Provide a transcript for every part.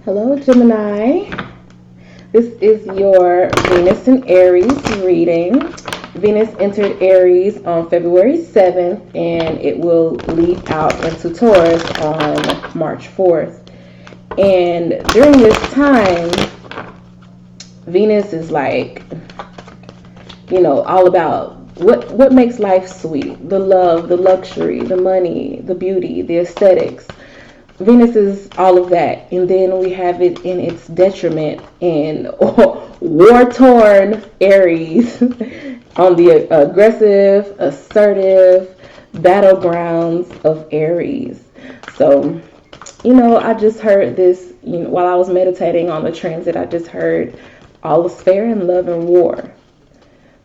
Hello, Gemini. This is your Venus in Aries reading. Venus entered Aries on February 7th, and it will lead out into Taurus on March 4th. And during this time, Venus is like, all about what makes life sweet. The love, the luxury, the money, the beauty, the aesthetics. Venus is all of that, and then we have it in its detriment in war-torn Aries on the aggressive, assertive battlegrounds of Aries. So, I just heard this, while I was meditating on the transit, I just heard all is fair in love and war.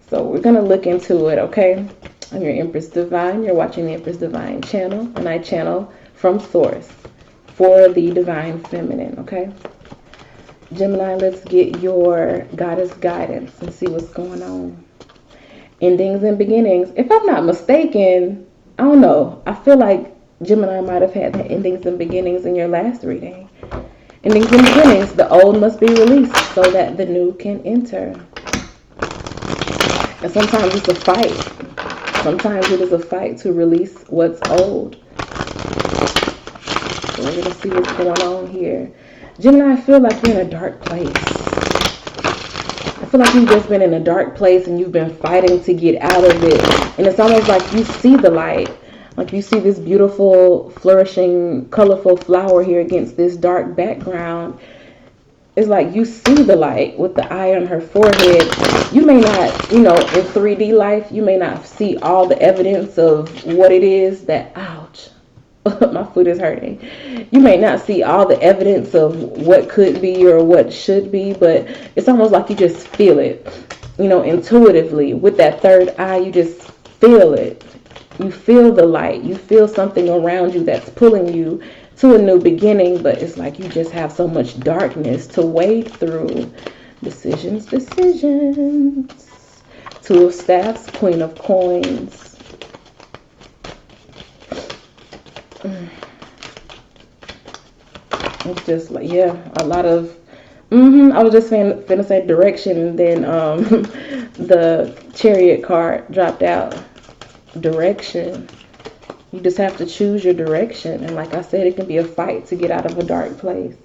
So we're going to look into it, okay? I'm your Empress Divine. You're watching the Empress Divine Channel, and I channel from source for the divine feminine, okay? Gemini, let's get your goddess guidance and see what's going on. Endings and beginnings. If I'm not mistaken, I don't know. I feel like Gemini might have had the endings and beginnings in your last reading. Endings and beginnings. The old must be released so that the new can enter. And sometimes it's a fight. Sometimes it is a fight to release what's old. So we're going to see what's going on here. Gemini, I feel like you're in a dark place. I feel like you've just been in a dark place and you've been fighting to get out of it. And it's almost like you see the light. Like you see this beautiful, flourishing, colorful flower here against this dark background. It's like you see the light with the eye on her forehead. You may not, in 3D life, you may not see all the evidence of what it is that, ouch, my foot is hurting. You may not see all the evidence of what could be or what should be, but it's almost like you just feel it, intuitively. With that third eye, you just feel it. You feel the light. You feel something around you that's pulling you to a new beginning, but it's like you just have so much darkness to wade through. Decisions. Two of Staffs, Queen of Coins. It's just like, a lot of, I was just finna say direction, and then the Chariot card dropped out. Direction. You just have to choose your direction. And like I said, it can be a fight to get out of a dark place.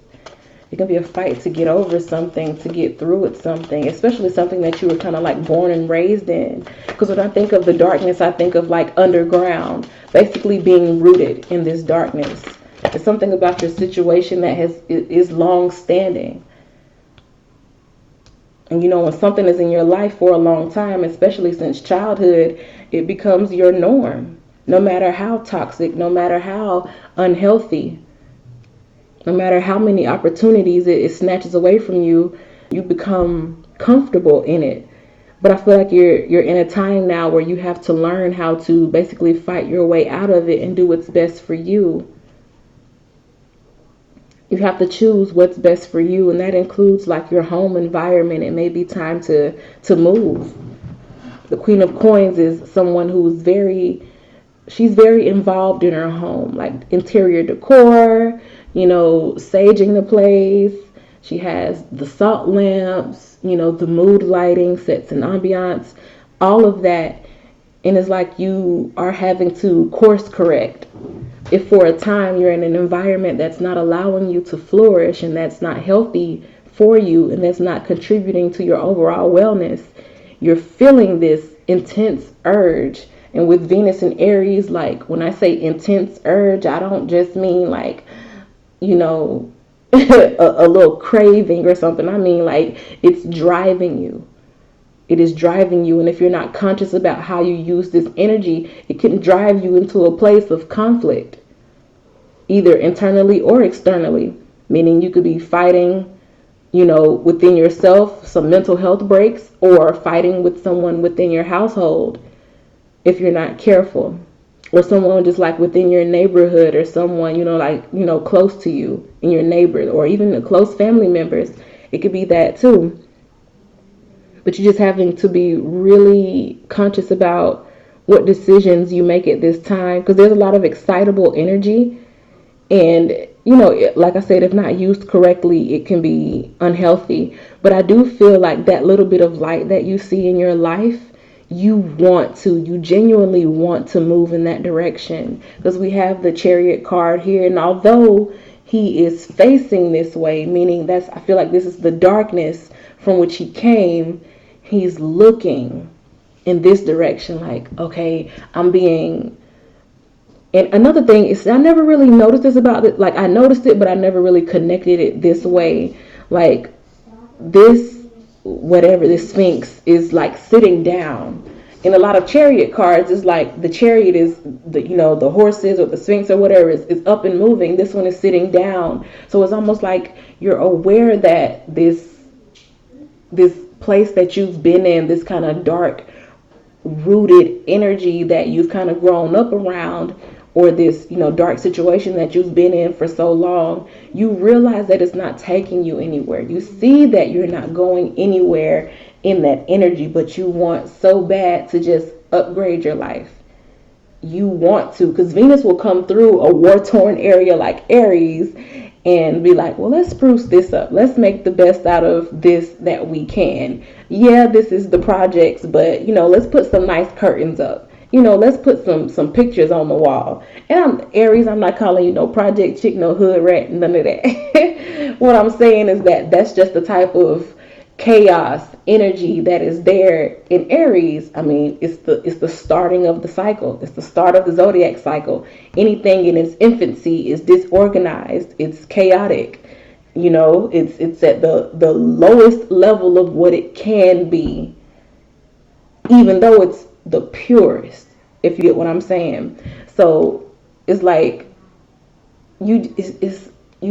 It can be a fight to get over something, to get through with something, especially something that you were kind of like born and raised in. Because when I think of the darkness, I think of like underground, basically being rooted in this darkness. It's something about your situation that is long standing. And when something is in your life for a long time, especially since childhood, it becomes your norm. No matter how toxic, no matter how unhealthy, no matter how many opportunities it snatches away from you, you become comfortable in it. But I feel like you're in a time now where you have to learn how to basically fight your way out of it and do what's best for you. You have to choose what's best for you, and that includes like your home environment. It may be time to move. The Queen of Coins is someone who's she's very involved in her home, like interior decor, saging the place. She has the salt lamps, the mood lighting, sets and ambiance, all of that. And it's like you are having to course correct. If for a time you're in an environment that's not allowing you to flourish and that's not healthy for you and that's not contributing to your overall wellness, you're feeling this intense urge. And with Venus and Aries, like when I say intense urge, I don't just mean like, a little craving or something. I mean like it's driving you. It is driving you. And if you're not conscious about how you use this energy, it can drive you into a place of conflict, either internally or externally. Meaning you could be fighting, within yourself, some mental health breaks, or fighting with someone within your household if you're not careful. Or someone just like within your neighborhood, or someone, close to you in your neighbors, or even the close family members. It could be that too. But you're just having to be really conscious about what decisions you make at this time, because there's a lot of excitable energy And, like I said, if not used correctly, it can be unhealthy. But I do feel like that little bit of light that you see in your life, you genuinely want to move in that direction. Because we have the Chariot card here. And although he is facing this way, meaning I feel like this is the darkness from which he came, he's looking in this direction like, okay, I'm being. And another thing is, I never really noticed this about it. Like, I noticed it, but I never really connected it this way. Like, this Sphinx is like sitting down. In a lot of Chariot cards, it's like the Chariot is the horses or the Sphinx or whatever is up and moving. This one is sitting down. So it's almost like you're aware that this place that you've been in, this kind of dark rooted energy that you've kind of grown up around, or this dark situation that you've been in for so long, you realize that it's not taking you anywhere. You see that you're not going anywhere in that energy, but you want so bad to just upgrade your life. You want to, because Venus will come through a war-torn area like Aries and be like, well, let's spruce this up. Let's make the best out of this that we can. Yeah, this is the projects, but let's put some nice curtains up. Let's put some pictures on the wall. And I'm Aries, I'm not calling you no project chick, no hood rat, none of that. What I'm saying is that that's just the type of chaos energy that is there in Aries. I mean, it's the starting of the cycle. It's the start of the zodiac cycle. Anything in its infancy is disorganized. It's chaotic. It's at the lowest level of what it can be, even though it's the purest, if you get what I'm saying. So it's like you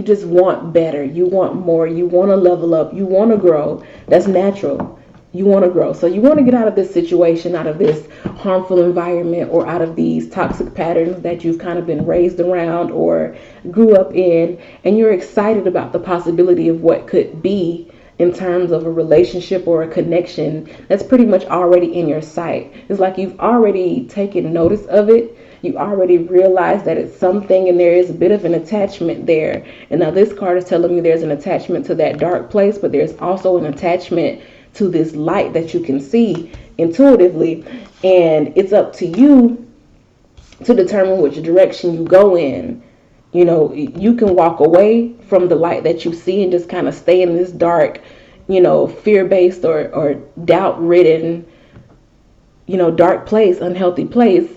just want better, you want more, you want to level up, you want to grow. That's natural. You want to grow. So you want to get out of this situation, out of this harmful environment, or out of these toxic patterns that you've kind of been raised around or grew up in, and you're excited about the possibility of what could be in terms of a relationship or a connection that's pretty much already in your sight. It's like you've already taken notice of it. You already realize that it's something, and there is a bit of an attachment there. And now this card is telling me there's an attachment to that dark place, but there's also an attachment to this light that you can see intuitively. And it's up to you to determine which direction you go in. You can walk away from the light that you see and just kind of stay in this dark, fear-based or doubt-ridden, dark place, unhealthy place.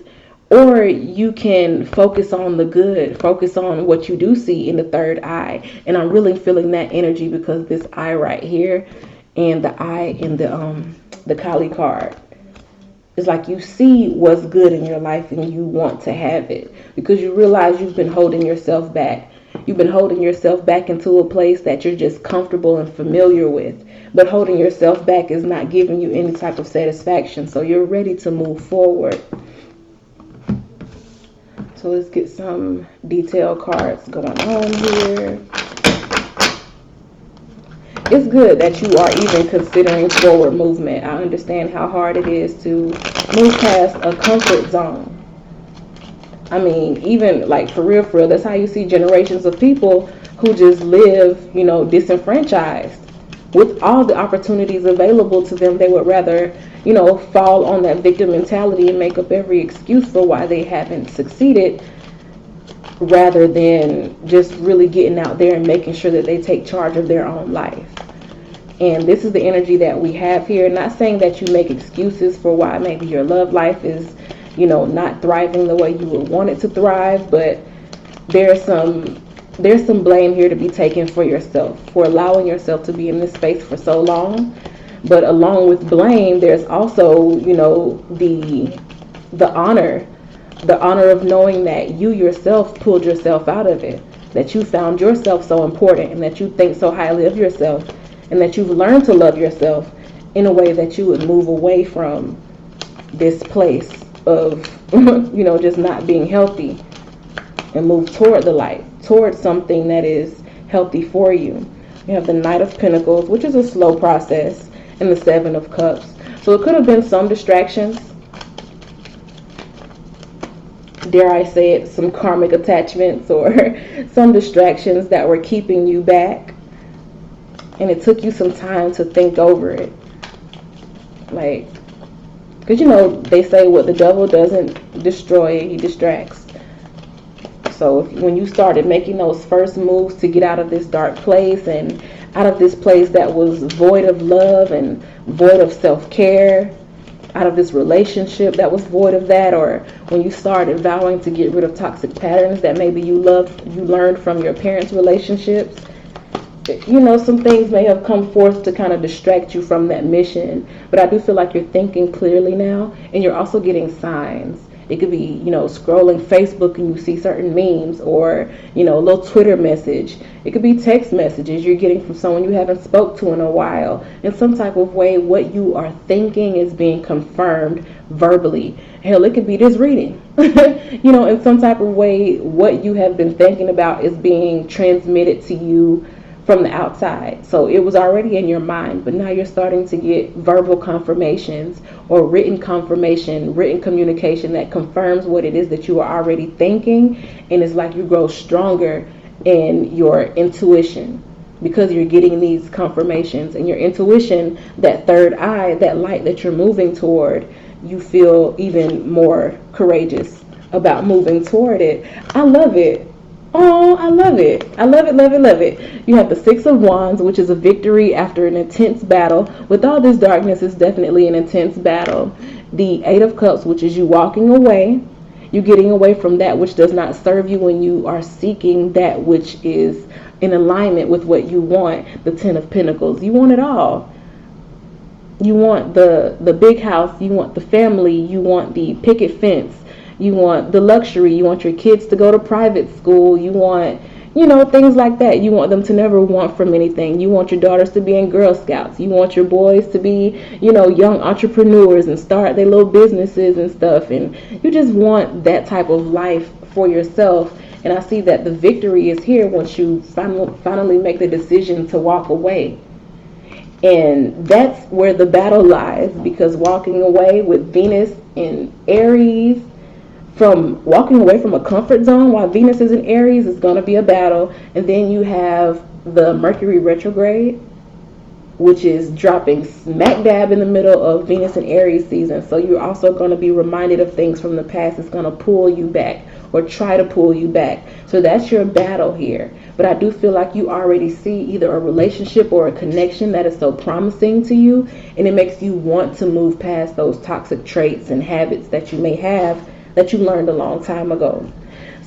Or you can focus on the good, focus on what you do see in the third eye. And I'm really feeling that energy because this eye right here and the eye in the Kali card. It's like you see what's good in your life and you want to have it because you realize you've been holding yourself back. You've been holding yourself back into a place that you're just comfortable and familiar with. But holding yourself back is not giving you any type of satisfaction. So you're ready to move forward. So let's get some detail cards going on here. It's good that you are even considering forward movement. I understand how hard it is to move past a comfort zone. I mean, even like for real, that's how you see generations of people who just live, disenfranchised. With all the opportunities available to them, they would rather, fall on that victim mentality and make up every excuse for why they haven't succeeded, rather than just really getting out there and making sure that they take charge of their own life. And this is the energy that we have here. Not saying that you make excuses for why maybe your love life is, not thriving the way you would want it to thrive, but there's some blame here to be taken for yourself, for allowing yourself to be in this space for so long. But along with blame, there's also, the honor of knowing that you yourself pulled yourself out of it, that you found yourself so important, and that you think so highly of yourself, and that you've learned to love yourself in a way that you would move away from this place of, just not being healthy, and move toward the light, toward something that is healthy for you. You have the Knight of Pentacles, which is a slow process, and the Seven of Cups. So it could have been some distractions dare I say it, some karmic attachments or some distractions that were keeping you back. And it took you some time to think over it. Like, because they say what the devil doesn't destroy, he distracts. So when you started making those first moves to get out of this dark place and out of this place that was void of love and void of self-care, out of this relationship that was void of that, or when you started vowing to get rid of toxic patterns that maybe you learned from your parents' relationships, some things may have come forth to kind of distract you from that mission. But I do feel like you're thinking clearly now, and you're also getting signs. It could be, scrolling Facebook and you see certain memes, or, a little Twitter message. It could be text messages you're getting from someone you haven't spoke to in a while. In some type of way, what you are thinking is being confirmed verbally. Hell, it could be this reading. In some type of way, what you have been thinking about is being transmitted to you from the outside. So it was already in your mind, but now you're starting to get verbal confirmations or written confirmation, written communication that confirms what it is that you are already thinking. And it's like you grow stronger in your intuition because you're getting these confirmations. And your intuition, that third eye, that light that you're moving toward, you feel even more courageous about moving toward it. I love it. Oh, I love it. I love it, love it, love it. You have the Six of Wands, which is a victory after an intense battle. With all this darkness, it's definitely an intense battle. The Eight of Cups, which is you walking away. You getting away from that which does not serve you when you are seeking that which is in alignment with what you want. The Ten of Pentacles. You want it all. You want the big house. You want the family. You want the picket fence. You want the luxury. You want your kids to go to private school. You want, things like that. You want them to never want from anything. You want your daughters to be in Girl Scouts. You want your boys to be, young entrepreneurs and start their little businesses and stuff. And you just want that type of life for yourself. And I see that the victory is here once you finally make the decision to walk away. And that's where the battle lies, because walking away with Venus in Aries, from walking away from a comfort zone while Venus is in Aries is going to be a battle. And then you have the Mercury retrograde, which is dropping smack dab in the middle of Venus and Aries season. So you're also going to be reminded of things from the past. It's going to pull you back or try to pull you back. So that's your battle here. But I do feel like you already see either a relationship or a connection that is so promising to you, and it makes you want to move past those toxic traits and habits that you may have that you learned a long time ago.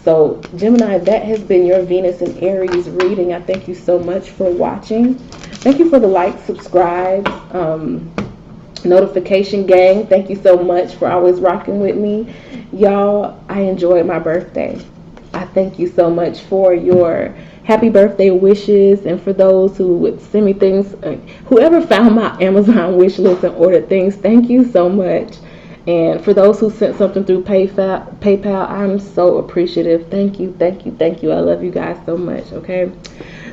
So Gemini, that has been your Venus and Aries reading. I thank you so much for watching. Thank you for the like, subscribe, notification gang. Thank you so much for always rocking with me. Y'all, I enjoyed my birthday. I thank you so much for your happy birthday wishes, and for those who would send me things, whoever found my Amazon wish list and ordered things, thank you so much. And for those who sent something through PayPal, I'm so appreciative. Thank you, thank you, thank you. I love you guys so much, okay?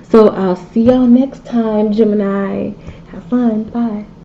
So I'll see y'all next time, Gemini. Have fun. Bye.